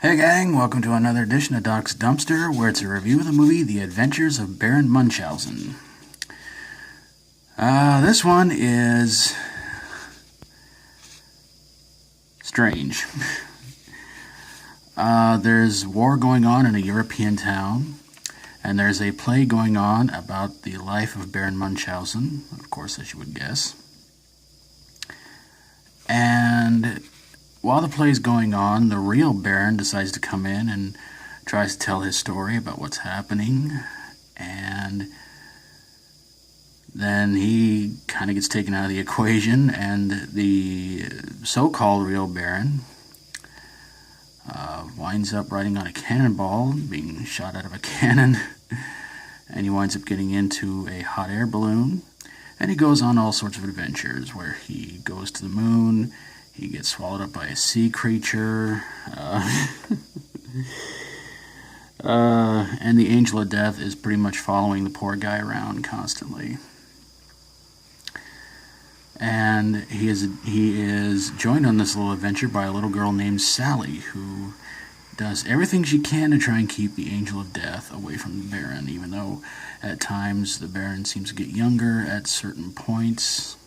Hey gang, welcome to another edition of Doc's Dumpster, where it's a review of the movie The Adventures of Baron Munchausen. This one is strange. There's war going on in a European town, and there's a play going on about the life of Baron Munchausen, of course, as you would guess. And while the play's going on, the real Baron decides to come in and tries to tell his story about what's happening, and then he kind of gets taken out of the equation, and the so-called real Baron winds up riding on a cannonball, being shot out of a cannon, and he winds up getting into a hot air balloon, and he goes on all sorts of adventures where he goes to the moon. He gets swallowed up by a sea creature, and the Angel of Death is pretty much following the poor guy around constantly. And he is joined on this little adventure by a little girl named Sally, who does everything she can to try and keep the Angel of Death away from the Baron, even though at times the Baron seems to get younger at certain points.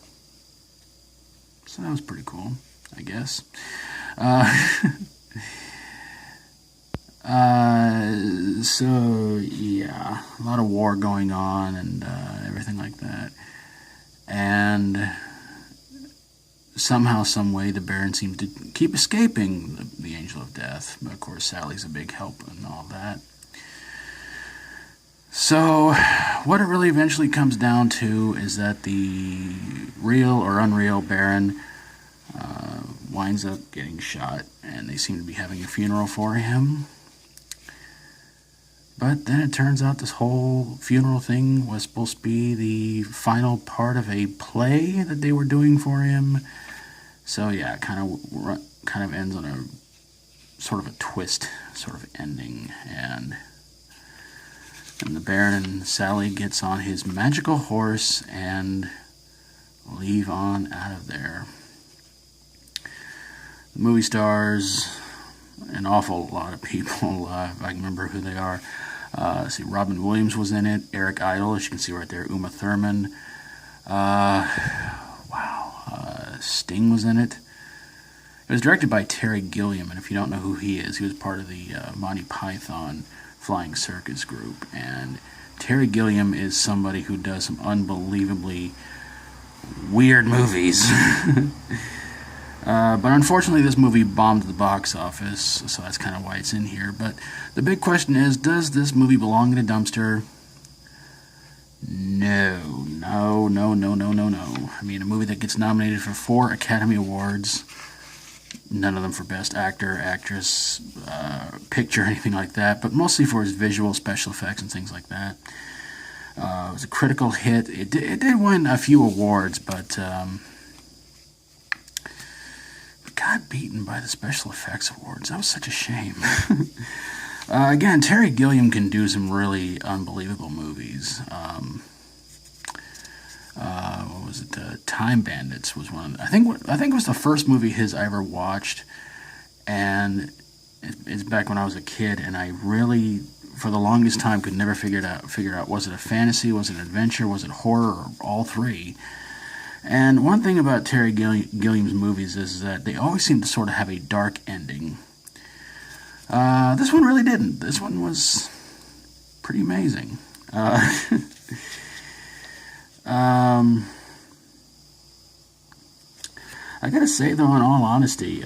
So that was pretty cool, I guess. So yeah, a lot of war going on and everything like that. And somehow, some way, the Baron seems to keep escaping the Angel of Death. But of course, Sally's a big help and all that. So, what it really eventually comes down to is that the real or unreal Baron winds up getting shot, and they seem to be having a funeral for him. But then it turns out this whole funeral thing was supposed to be the final part of a play that they were doing for him. So yeah, it kind of ends on a sort of a twist sort of ending, and the Baron and Sally gets on his magical horse and leave on out of there. The movie stars an awful lot of people, if I can remember who they are. See, Robin Williams was in it, Eric Idle, as you can see right there, Uma Thurman. Sting was in it. It was directed by Terry Gilliam, and if you don't know who he is, he was part of the Monty Python Flying Circus group. And Terry Gilliam is somebody who does some unbelievably weird movies. But unfortunately, this movie bombed the box office, so that's kind of why it's in here. But the big question is, does this movie belong in a dumpster? No. I mean, a movie that gets nominated for 4 Academy Awards, none of them for Best Actor, Actress, Picture, anything like that, but mostly for its visual special effects and things like that. It was a critical hit. It did win a few awards, but got beaten by the special effects awards. That was such a shame. Again, Terry Gilliam can do some really unbelievable movies. What was it? Time Bandits was one of the, I think it was the first movie his I ever watched, and it's back when I was a kid, and I really, for the longest time, could never figure out was it a fantasy, was it an adventure, was it horror, or all three. And one thing about Terry Gilliam's movies is that they always seem to sort of have a dark ending. This one really didn't. This one was pretty amazing. I gotta say, though, in all honesty,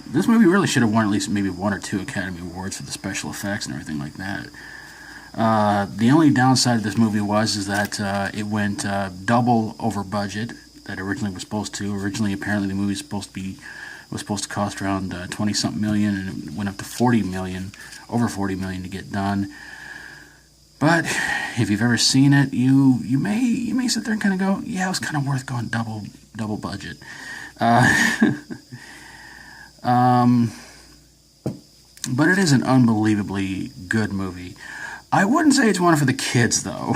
this movie really should have won at least maybe 1 or 2 Academy Awards for the special effects and everything like that. The only downside of this movie is that it went double over budget that originally was supposed to. Originally, apparently, the movie was supposed to cost around 20-something million, and it went up to over 40 million to get done. But if you've ever seen it, you may sit there and kind of go, yeah, it was kind of worth going double budget. But it is an unbelievably good movie. I wouldn't say it's one for the kids, though.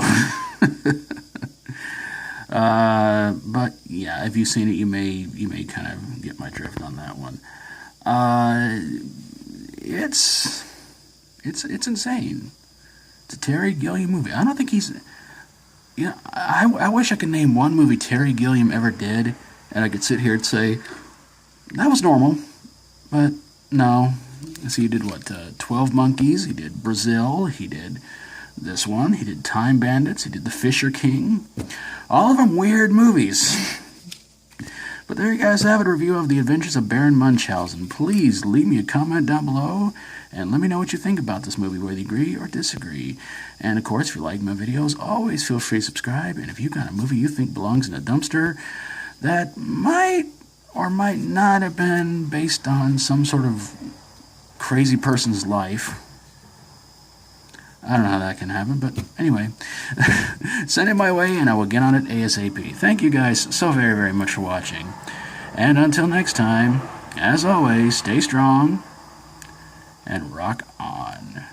But yeah, if you've seen it, you may kind of get my drift on that one. it's insane. It's a Terry Gilliam movie. I don't think he's... You know, I wish I could name one movie Terry Gilliam ever did, and I could sit here and say, that was normal. But no. So he did what? 12 Monkeys. He did Brazil. He did this one. He did Time Bandits. He did The Fisher King. All of them weird movies. But there you guys have it, a review of The Adventures of Baron Munchausen. Please leave me a comment down below and let me know what you think about this movie, whether you agree or disagree. And of course, if you like my videos, always feel free to subscribe. And if you've got a movie you think belongs in a dumpster that might or might not have been based on some sort of crazy person's life, I don't know how that can happen, but anyway, send it my way and I will get on it ASAP. Thank you guys so very, very much for watching. And until next time, as always, stay strong and rock on.